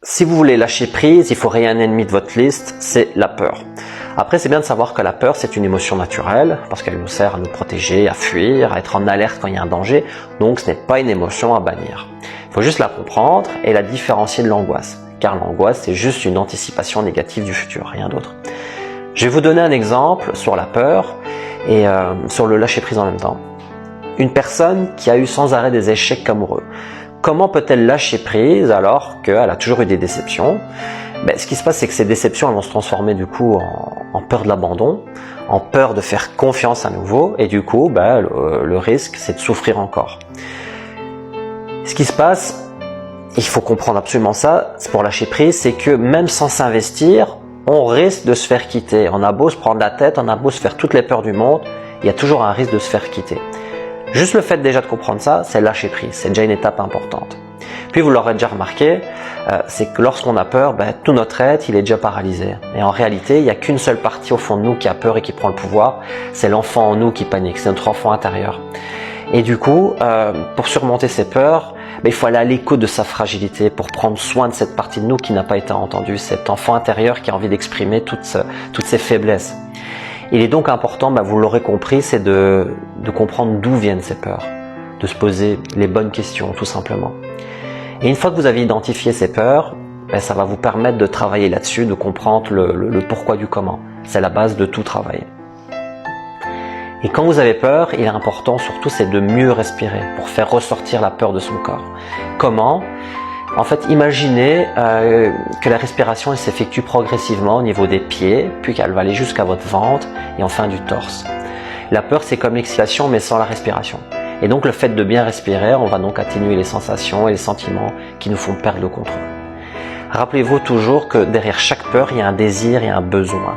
si vous voulez lâcher prise, il faudrait un ennemi de votre liste, c'est la peur. Après, c'est bien de savoir que la peur, c'est une émotion naturelle, parce qu'elle nous sert à nous protéger, à fuir, à être en alerte quand il y a un danger, donc ce n'est pas une émotion à bannir. Il faut juste la comprendre et la différencier de l'angoisse, car l'angoisse, c'est juste une anticipation négative du futur, rien d'autre. Je vais vous donner un exemple sur la peur et sur le lâcher prise en même temps. Une personne qui a eu sans arrêt des échecs amoureux, comment peut-elle lâcher prise alors qu'elle a toujours eu des déceptions? Ce qui se passe, c'est que ces déceptions elles vont se transformer du coup en peur de l'abandon, en peur de faire confiance à nouveau, et du coup, le risque, c'est de souffrir encore. Ce qui se passe, il faut comprendre absolument ça, c'est pour lâcher prise, c'est que même sans s'investir, on risque de se faire quitter. On a beau se prendre la tête, on a beau se faire toutes les peurs du monde, il y a toujours un risque de se faire quitter. Juste le fait déjà de comprendre ça, c'est lâcher prise, c'est déjà une étape importante. Puis vous l'aurez déjà remarqué, c'est que lorsqu'on a peur, tout notre être, il est déjà paralysé. Et en réalité, il n'y a qu'une seule partie au fond de nous qui a peur et qui prend le pouvoir, c'est l'enfant en nous qui panique, c'est notre enfant intérieur. Et du coup, pour surmonter ces peurs, il faut aller à l'écoute de sa fragilité, pour prendre soin de cette partie de nous qui n'a pas été entendue, cet enfant intérieur qui a envie d'exprimer toutes ses faiblesses. Il est donc important, vous l'aurez compris, c'est de comprendre d'où viennent ces peurs, de se poser les bonnes questions tout simplement. Et une fois que vous avez identifié ces peurs, ça va vous permettre de travailler là-dessus, de comprendre le pourquoi du comment. C'est la base de tout travail. Et quand vous avez peur, il est important surtout, c'est de mieux respirer pour faire ressortir la peur de son corps. Comment? En fait, imaginez que la respiration elle s'effectue progressivement au niveau des pieds, puis qu'elle va aller jusqu'à votre ventre et enfin du torse. La peur, c'est comme l'exhalation, mais sans la respiration. Et donc, le fait de bien respirer, on va donc atténuer les sensations et les sentiments qui nous font perdre le contrôle. Rappelez-vous toujours que derrière chaque peur, il y a un désir et un besoin.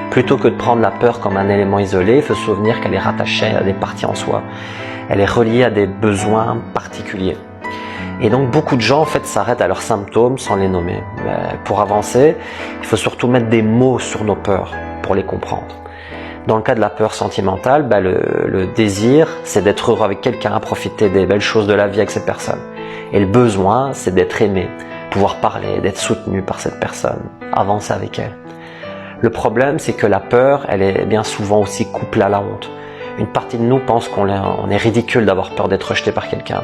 Plutôt que de prendre la peur comme un élément isolé, il faut se souvenir qu'elle est rattachée à des parties en soi. Elle est reliée à des besoins particuliers. Et donc beaucoup de gens en fait s'arrêtent à leurs symptômes sans les nommer. Pour avancer, il faut surtout mettre des mots sur nos peurs pour les comprendre. Dans le cas de la peur sentimentale, le désir, c'est d'être heureux avec quelqu'un, profiter des belles choses de la vie avec cette personne. Et le besoin, c'est d'être aimé, pouvoir parler, d'être soutenu par cette personne, avancer avec elle. Le problème, c'est que la peur, elle est bien souvent aussi couplée à la honte. Une partie de nous pense qu'on est ridicule d'avoir peur d'être rejeté par quelqu'un.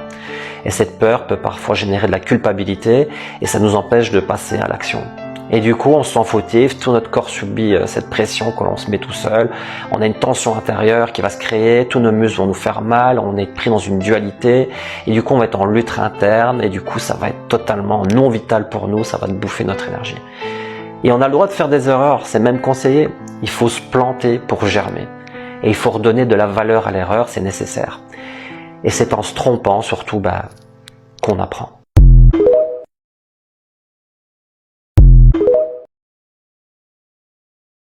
Et cette peur peut parfois générer de la culpabilité et ça nous empêche de passer à l'action. Et du coup, on se sent fautif, tout notre corps subit cette pression que l'on se met tout seul. On a une tension intérieure qui va se créer, tous nos muscles vont nous faire mal, on est pris dans une dualité. Et du coup, on va être en lutte interne et du coup, ça va être totalement non vital pour nous, ça va bouffer notre énergie. Et on a le droit de faire des erreurs, c'est même conseillé. Il faut se planter pour germer. Et il faut redonner de la valeur à l'erreur, c'est nécessaire. Et c'est en se trompant surtout qu'on apprend.